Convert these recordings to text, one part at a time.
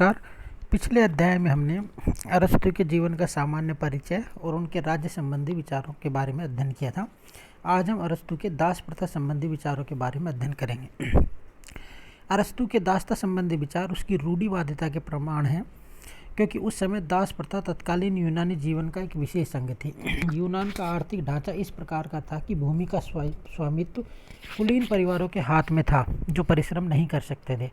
नमस्कार। पिछले अध्याय में हमने अरस्तु के जीवन का सामान्य परिचय और उनके राज्य संबंधी विचारों के बारे में अध्ययन किया था। आज हम अरस्तु के दास प्रथा संबंधी विचारों के बारे में अध्ययन करेंगे। अरस्तु के दासता संबंधी विचार उसकी रूढ़िवादिता के प्रमाण हैं, क्योंकि उस समय दास प्रथा तत्कालीन यूनानी जीवन का एक विशेष अंग थी। यूनान का आर्थिक ढांचा इस प्रकार का था कि भूमि का स्वामित्व कुलीन परिवारों के हाथ में था, जो परिश्रम नहीं कर सकते थे।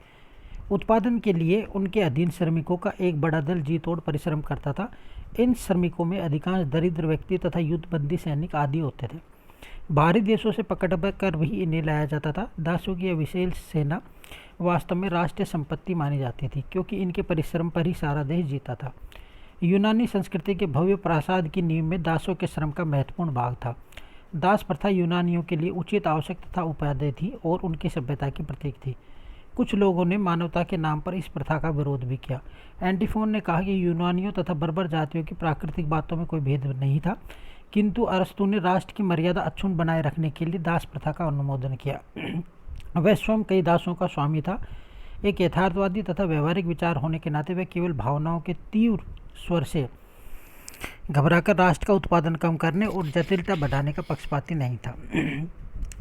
उत्पादन के लिए उनके अधीन श्रमिकों का एक बड़ा दल जी तोड़ परिश्रम करता था। इन श्रमिकों में अधिकांश दरिद्र व्यक्ति तथा युद्धबंदी सैनिक आदि होते थे। बाहरी देशों से पकड़ कर भी इन्हें लाया जाता था। दासों की यह विशेष सेना वास्तव में राष्ट्रीय संपत्ति मानी जाती थी, क्योंकि इनके परिश्रम पर ही सारा देश जीता था। यूनानी संस्कृति के भव्य प्रासाद की नींव में दासों के श्रम का महत्वपूर्ण भाग था। दास प्रथा यूनानियों के लिए उचित, आवश्यक तथा उपादेय थी और उनकी सभ्यता की प्रतीक थी। कुछ लोगों ने मानवता के नाम पर इस प्रथा का विरोध भी किया। एंटीफोन ने कहा कि यूनानियों तथा बर्बर जातियों की प्राकृतिक बातों में कोई भेद नहीं था, किंतु अरस्तु ने राष्ट्र की मर्यादा अक्षुण्ण बनाए रखने के लिए दास प्रथा का अनुमोदन किया। वह स्वयं कई दासों का स्वामी था। एक यथार्थवादी तथा व्यवहारिक विचार होने के नाते वह केवल भावनाओं के तीव्र स्वर से घबराकर राष्ट्र का उत्पादन कम करने और जटिलता बढ़ाने का पक्षपाती नहीं था।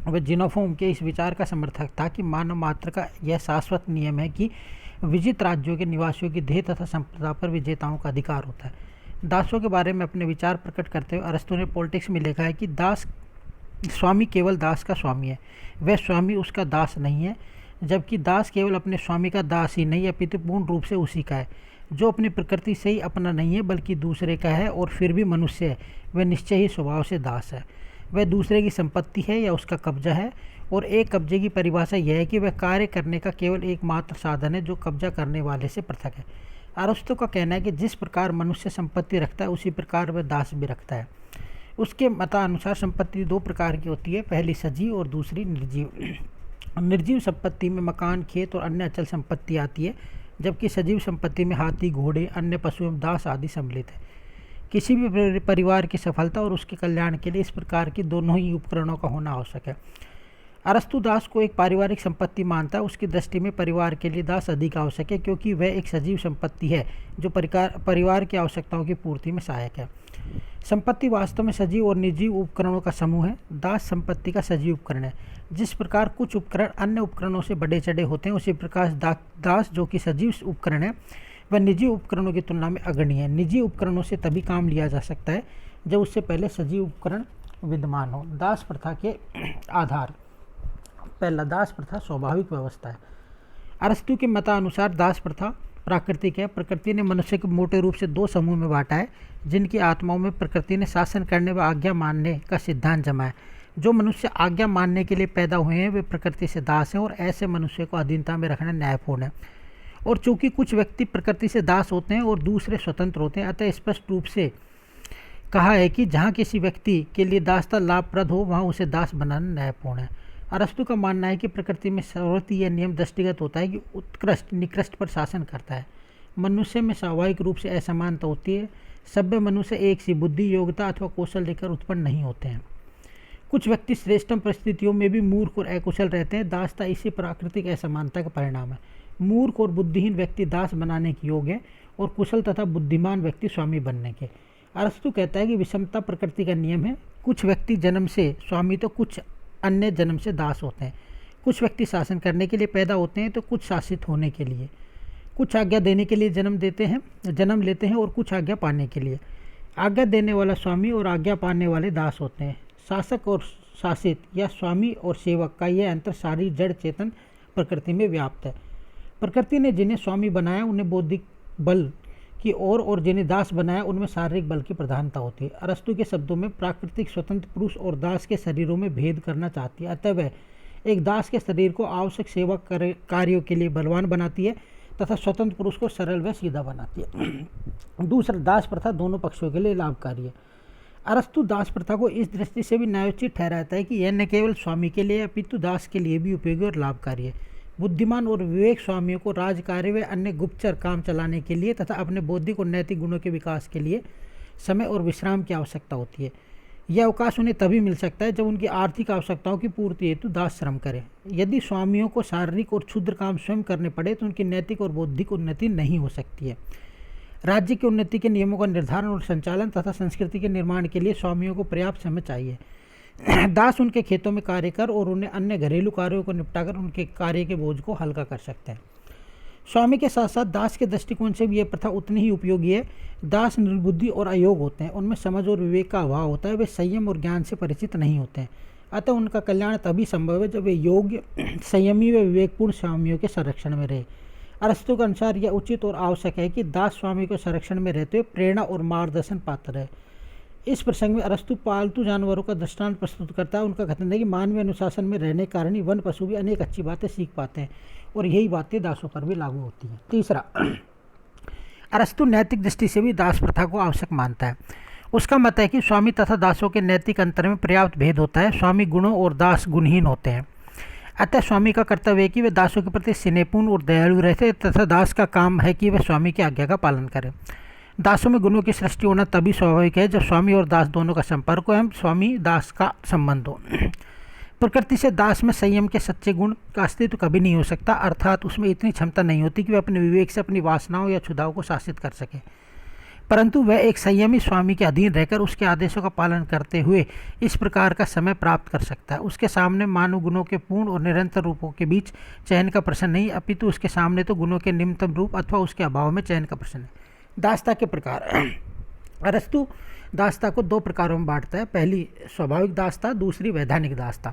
वह जिनोफोम के इस विचार का समर्थक था कि मानव मात्र का यह शाश्वत नियम है कि विजित राज्यों के निवासियों की देह तथा संपदा पर विजेताओं का अधिकार होता है। दासों के बारे में अपने विचार प्रकट करते हुए अरस्तु ने पॉलिटिक्स में लिखा है कि स्वामी केवल दास का स्वामी है, वह स्वामी उसका दास नहीं है। जबकि दास केवल अपने स्वामी का दास ही नहीं, अपितु पूर्ण रूप से उसी का है। जो अपनी प्रकृति से ही अपना नहीं है बल्कि दूसरे का है और फिर भी मनुष्य है, वह निश्चय ही स्वभाव से दास है। वह दूसरे की संपत्ति है या उसका कब्जा है, और एक कब्जे की परिभाषा यह है कि वह कार्य करने का केवल एकमात्र साधन है जो कब्जा करने वाले से पृथक है। अरस्तु का कहना है कि जिस प्रकार मनुष्य संपत्ति रखता है उसी प्रकार वह दास भी रखता है। उसके मतानुसार संपत्ति दो प्रकार की होती है, पहली सजीव और दूसरी निर्जीव। निर्जीव संपत्ति में मकान, खेत और अन्य अचल संपत्ति आती है, जबकि सजीव संपत्ति में हाथी, घोड़े, अन्य पशु एवं दास आदि सम्मिलित है। किसी भी परिवार की सफलता और उसके कल्याण के लिए इस प्रकार की दोनों ही उपकरणों का होना आवश्यक है। अरस्तु दास को एक पारिवारिक संपत्ति मानता है। उसकी दृष्टि में परिवार के लिए दास अधिक आवश्यक है, क्योंकि वह एक सजीव संपत्ति है जो परिवार की आवश्यकताओं की पूर्ति में सहायक है। संपत्ति वास्तव में सजीव और निर्जीव उपकरणों का समूह है। दास संपत्ति का सजीव उपकरण है। जिस प्रकार कुछ उपकरण अन्य उपकरणों से बढ़े चढ़े होते हैं, उसी प्रकार दास जो कि सजीव उपकरण है वह निजी उपकरणों की तुलना में अग्रणी है। निजी उपकरणों से तभी काम लिया जा सकता है जब उससे पहले सजीव उपकरण विद्यमान हो। दास प्रथा के आधार। पहला, दास प्रथा स्वाभाविक व्यवस्था है। अरस्तु के मतानुसार दास प्रथा प्राकृतिक है। प्रकृति ने मनुष्य को मोटे रूप से दो समूह में बांटा है, जिनकी आत्माओं में प्रकृति ने शासन करने व आज्ञा मानने का सिद्धांत जमा है। जो मनुष्य आज्ञा मानने के लिए पैदा हुए हैं वे प्रकृति से दास हैं, और ऐसे मनुष्य को अधीनता में रखना न्यायपूर्ण है। और चूंकि कुछ व्यक्ति प्रकृति से दास होते हैं और दूसरे स्वतंत्र होते हैं, अतः स्पष्ट रूप से कहा है कि जहाँ किसी व्यक्ति के लिए दासता लाभप्रद हो वहाँ उसे दास बनाना न्यायपूर्ण है। अरस्तु का मानना है कि प्रकृति में सर्वत्र यह नियम दृष्टिगत होता है कि उत्कृष्ट निकृष्ट पर शासन करता है। मनुष्य में स्वाभाविक रूप से असमानता होती है। सभ्य मनुष्य एक सी बुद्धि, योग्यता अथवा कौशल लेकर उत्पन्न नहीं होते हैं। कुछ व्यक्ति श्रेष्ठतम परिस्थितियों में भी मूर्ख और अकुशल रहते हैं। दासता इसी प्राकृतिक असमानता का परिणाम है। मूर्ख और बुद्धिहीन व्यक्ति दास बनाने के योग्य है और कुशल तथा बुद्धिमान व्यक्ति स्वामी बनने के। अरस्तु कहता है कि विषमता प्रकृति का नियम है। कुछ व्यक्ति जन्म से स्वामी तो कुछ अन्य जन्म से दास होते हैं। कुछ व्यक्ति शासन करने के लिए पैदा होते हैं तो कुछ शासित होने के लिए। कुछ आज्ञा देने के लिए जन्म लेते हैं और कुछ आज्ञा पाने के लिए। आज्ञा देने वाला स्वामी और आज्ञा पाने वाले दास होते हैं। शासक और शासित या स्वामी और सेवक का यह अंतर सारी जड़ चेतन प्रकृति में व्याप्त है। प्रकृति ने जिन्हें स्वामी बनाया उन्हें बौद्धिक बल की ओर और जिन्हें दास बनाया उनमें शारीरिक बल की प्रधानता होती है। अरस्तु के शब्दों में प्राकृतिक स्वतंत्र पुरुष और दास के शरीरों में भेद करना चाहती है। अतः वह एक दास के शरीर को आवश्यक सेवा कार्यों के लिए बलवान बनाती है तथा स्वतंत्र पुरुष को सरल व सीधा बनाती है। दूसरा, दास प्रथा दोनों पक्षों के लिए लाभकारी है। अरस्तु दास प्रथा को इस दृष्टि से भी न्यायोचित ठहराता है कि यह न केवल स्वामी के लिए अपितु दास के लिए भी उपयोगी और लाभकारी है। बुद्धिमान और विवेक स्वामियों को राजकार्य व अन्य गुप्तचर काम चलाने के लिए तथा अपने बौद्धिक और नैतिक गुणों के विकास के लिए समय और विश्राम की आवश्यकता होती है। यह अवकाश उन्हें तभी मिल सकता है जब उनकी आर्थिक आवश्यकताओं की पूर्ति हेतु दास श्रम करें। यदि स्वामियों को शारीरिक और क्षुद्र काम स्वयं करने पड़े तो उनकी नैतिक और बौद्धिक उन्नति नहीं हो सकती है। राज्य की उन्नति के नियमों का निर्धारण और संचालन तथा संस्कृति के निर्माण के लिए स्वामियों को पर्याप्त समय चाहिए। दास उनके खेतों में कार्य कर और उन्हें अन्य घरेलू कार्यों को निपटाकर उनके कार्य के बोझ को हल्का कर सकते हैं। स्वामी के साथ साथ दास के दृष्टिकोण से भी यह प्रथा उतनी ही उपयोगी है। दास निर्बुद्धि और अयोग होते हैं, उनमें समझ और विवेक का अभाव होता है, वे संयम और ज्ञान से परिचित नहीं होते हैं। अतः उनका कल्याण तभी संभव है जब वे योग्य, संयमी व विवेकपूर्ण स्वामियों के संरक्षण में रहे। अरस्तु के अनुसार यह उचित और आवश्यक है कि दास स्वामी के संरक्षण में रहते हुए प्रेरणा और मार्गदर्शन पात्र है। इस प्रसंग में अरस्तु पालतू जानवरों का दृष्टांत प्रस्तुत करता है। उनका कथन है कि मानवीय अनुशासन में रहने के कारण ही वन पशु भी अनेक अच्छी बातें सीख पाते हैं और यही बातें दासों पर भी लागू होती हैं। तीसरा, अरस्तु नैतिक दृष्टि से भी दास प्रथा को आवश्यक मानता है। उसका मत है कि स्वामी तथा दासों के नैतिक अंतर में पर्याप्त भेद होता है। स्वामी गुणों और दास गुणहीन होते हैं। अतः स्वामी का कर्तव्य है कि वे दासों के प्रति स्नेहपूर्ण और दयालु रहते तथा दास का काम है कि वे स्वामी की आज्ञा का पालन करें। दासों में गुणों की सृष्टि होना तभी स्वाभाविक है जब स्वामी और दास दोनों का संपर्क हो एवं स्वामी दास का संबंध हो। प्रकृति से दास में संयम के सच्चे गुण का अस्तित्व कभी नहीं हो सकता, अर्थात उसमें इतनी क्षमता नहीं होती कि वह अपने विवेक से अपनी वासनाओं या क्षुधाओं को शासित कर सके, परंतु वह एक संयमी स्वामी के अधीन रहकर उसके आदेशों का पालन करते हुए इस प्रकार का समय प्राप्त कर सकता है। उसके सामने मानव गुणों के पूर्ण और निरंतर रूपों के बीच चयन का प्रश्न नहीं, अपितु उसके सामने तो गुणों के निम्नतम रूप अथवा उसके अभाव में चयन का प्रश्न है। दासता के प्रकार, अरस्तु दासता को दो प्रकारों में बांटता है। पहली स्वाभाविक दासता, दूसरी वैधानिक दासता।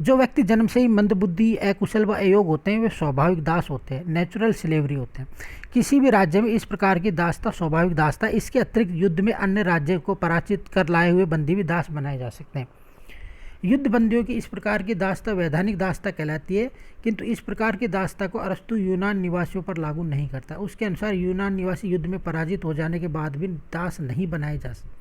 जो व्यक्ति जन्म से ही मंदबुद्धि, अकुशल व अयोग्य होते हैं वे स्वाभाविक दास होते हैं, नेचुरल स्लेवरी होते हैं। किसी भी राज्य में इस प्रकार की दासता स्वाभाविक दासता। इसके अतिरिक्त युद्ध में अन्य राज्य को पराजित कर लाए हुए बंदी भी दास बनाए जा सकते हैं। युद्ध बंदियों की इस प्रकार की दासता वैधानिक दासता कहलाती है, किंतु इस प्रकार की दासता को अरस्तु यूनान निवासियों पर लागू नहीं करता। उसके अनुसार यूनान निवासी युद्ध में पराजित हो जाने के बाद भी दास नहीं बनाए जा सकते।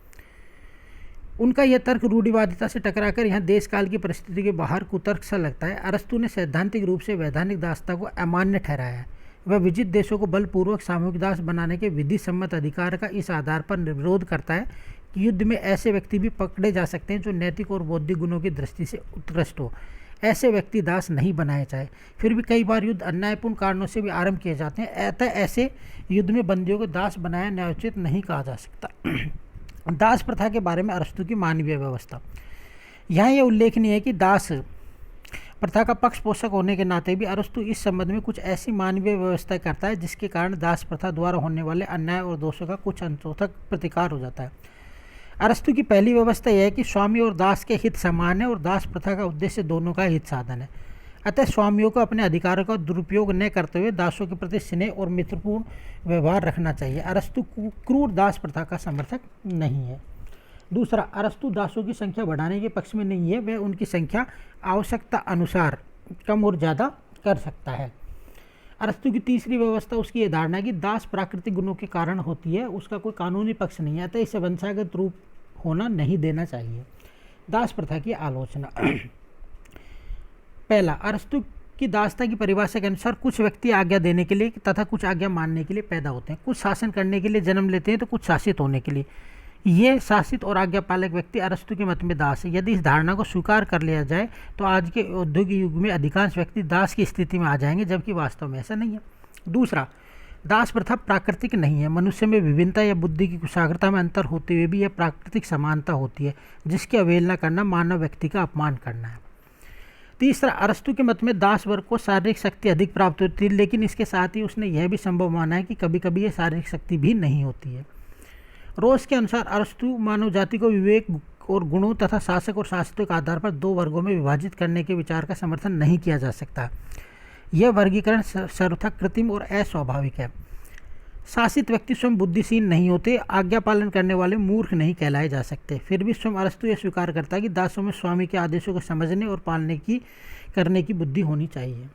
उनका यह तर्क रूढ़िवादिता से टकराकर यहाँ देश काल की परिस्थिति के बाहर कुतर्क सा लगता है। अरस्तु ने सैद्धांतिक रूप से वैधानिक दासता को अमान्य ठहराया है। वह विजित देशों को बलपूर्वक सामूहिक दास बनाने के विधि सम्मत अधिकार का इस आधार पर विरोध करता है कि युद्ध में ऐसे व्यक्ति भी पकड़े जा सकते हैं जो नैतिक और बौद्धिक गुणों की दृष्टि से उत्कृष्ट हो। ऐसे व्यक्ति दास नहीं बनाए जाए। फिर भी कई बार युद्ध अन्यायपूर्ण कारणों से भी आरंभ किए जाते हैं, अतः ऐसे युद्ध में बंदियों को दास बनाया न्यायोचित नहीं कहा जा सकता। दास प्रथा के बारे में अरस्तु की मानवीय व्यवस्था। यहाँ यह उल्लेखनीय है कि दास प्रथा का पक्ष पोषक होने के नाते भी अरस्तु इस संबंध में कुछ ऐसी मानवीय व्यवस्था करता है जिसके कारण दास प्रथा द्वारा होने वाले अन्याय और दोषों का कुछ अंशों तक प्रतिकार हो जाता है। अरस्तु की पहली व्यवस्था यह है कि स्वामी और दास के हित समान है और दास प्रथा का उद्देश्य दोनों का हित साधन है। अतः स्वामियों को अपने अधिकारों का दुरुपयोग न करते हुए दासों के प्रति स्नेह और मित्रपूर्ण व्यवहार रखना चाहिए। अरस्तु क्रूर दास प्रथा का समर्थक नहीं है। दूसरा, अरस्तु दासों की संख्या बढ़ाने के पक्ष में नहीं है, वह उनकी संख्या आवश्यकता अनुसार कम और ज़्यादा कर सकता है। अरस्तु की तीसरी व्यवस्था उसकी यह धारणा है कि दास प्राकृतिक गुणों के कारण होती है, उसका कोई कानूनी पक्ष नहीं है, अतः इसे वंशागत रूप होना नहीं देना चाहिए। दास प्रथा की आलोचना। पहला, अरस्तु की दासता की परिभाषा के अनुसार कुछ व्यक्ति आज्ञा देने के लिए तथा कुछ आज्ञा मानने के लिए पैदा होते हैं, कुछ शासन करने के लिए जन्म लेते हैं तो कुछ शासित होने के लिए। ये शासित और आज्ञा पालक व्यक्ति अरस्तु के मत में दास है। यदि इस धारणा को स्वीकार कर लिया जाए तो आज के औद्योगिक युग में अधिकांश व्यक्ति दास की स्थिति में आ जाएंगे, जबकि वास्तव में ऐसा नहीं है। दूसरा, दास प्रथा प्राकृतिक नहीं है। मनुष्य में विभिन्नता या बुद्धि की कुशाग्रता में अंतर होते हुए भी यह प्राकृतिक समानता होती है, जिसकी अवहेलना करना मानव व्यक्ति का अपमान करना है। तीसरा, अरस्तु के मत में दास वर्ग को शारीरिक शक्ति अधिक प्राप्त होती है, लेकिन इसके साथ ही उसने यह भी संभव माना है कि कभी कभी यह शारीरिक शक्ति भी नहीं होती है। रोस के अनुसार अरस्तु मानव जाति को विवेक और गुणों तथा शासक और शासितों के आधार पर दो वर्गों में विभाजित करने के विचार का समर्थन नहीं किया जा सकता। यह वर्गीकरण सर्वथा कृत्रिम और अस्वाभाविक है। शासित व्यक्ति स्वयं बुद्धिहीन नहीं होते, आज्ञा पालन करने वाले मूर्ख नहीं कहलाए जा सकते। फिर भी स्वयं अरस्तु यह स्वीकार करता है कि दासों में स्वामी के आदेशों को समझने और पालने की करने की बुद्धि होनी चाहिए।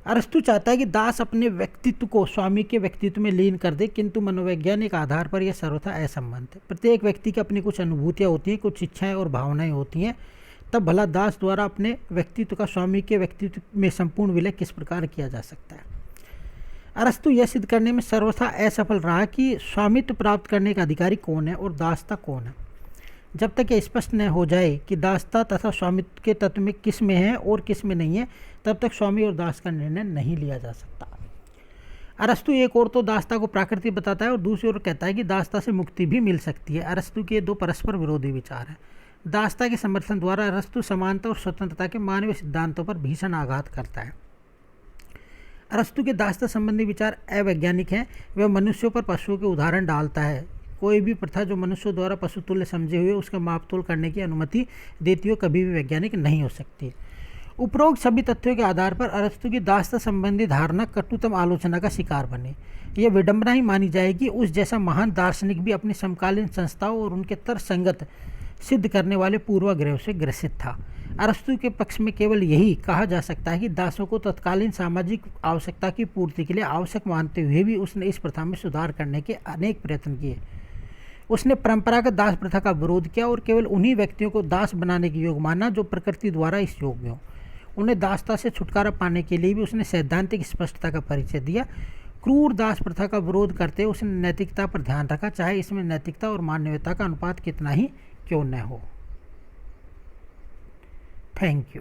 अरस्तु चाहता है कि दास अपने व्यक्तित्व को स्वामी के व्यक्तित्व में लीन कर दे, किंतु मनोवैज्ञानिक आधार पर यह सर्वथा असंबद्ध है। प्रत्येक व्यक्ति की अपनी कुछ अनुभूतियाँ होती हैं, कुछ इच्छाएँ और भावनाएँ होती हैं, तब भला दास द्वारा अपने व्यक्तित्व का स्वामी के व्यक्तित्व में संपूर्ण विलय किस प्रकार किया जा सकता है। अरस्तु यह सिद्ध करने में सर्वथा असफल रहा कि स्वामित्व प्राप्त करने का अधिकारी कौन है और दासता कौन है। जब तक ये स्पष्ट न हो जाए कि दासता तथा स्वामित्व के तत्व में किस में है और किस में नहीं है, तब तक स्वामी और दास का निर्णय नहीं लिया जा सकता। अरस्तु एक और तो दासता को प्राकृतिक बताता है और दूसरी ओर कहता है कि दासता से मुक्ति भी मिल सकती है। अरस्तु के दो परस्पर विरोधी विचार हैं। दासता के समर्थन द्वारा अरस्तु समानता और स्वतंत्रता के मानवीय सिद्धांतों पर भीषण आघात करता है। अरस्तु के दासता संबंधी विचार अवैज्ञानिक हैं। वह मनुष्यों पर पशुओं के उदाहरण डालता है। कोई भी प्रथा जो मनुष्यों द्वारा पशुतुल्य समझे हुए उसका मापतोल करने की अनुमति देती हो कभी भी वैज्ञानिक नहीं हो सकती। उपरोक्त सभी तथ्यों के आधार पर अरस्तु की दासता संबंधी धारणा कटुतम आलोचना का शिकार बने। यह विडंबना ही मानी जाएगी उस जैसा महान दार्शनिक भी अपनी समकालीन संस्थाओं और उनके तर्कसंगत सिद्ध करने वाले पूर्वाग्रहों से ग्रसित था। अरस्तु के पक्ष में केवल यही कहा जा सकता है कि दासों को तत्कालीन सामाजिक आवश्यकता की पूर्ति के लिए आवश्यक मानते हुए भी उसने इस प्रथा में सुधार करने के अनेक प्रयत्न किए। उसने परंपरागत दास प्रथा का विरोध किया और केवल उन्हीं व्यक्तियों को दास बनाने के योग माना जो प्रकृति द्वारा इस योग में हो। उन्हें दासता से छुटकारा पाने के लिए भी उसने सैद्धांतिक स्पष्टता का परिचय दिया। क्रूर दास प्रथा का विरोध करते उसने नैतिकता पर ध्यान रखा, चाहे इसमें नैतिकता और मानवीयता का अनुपात कितना ही क्यों न हो। Thank you.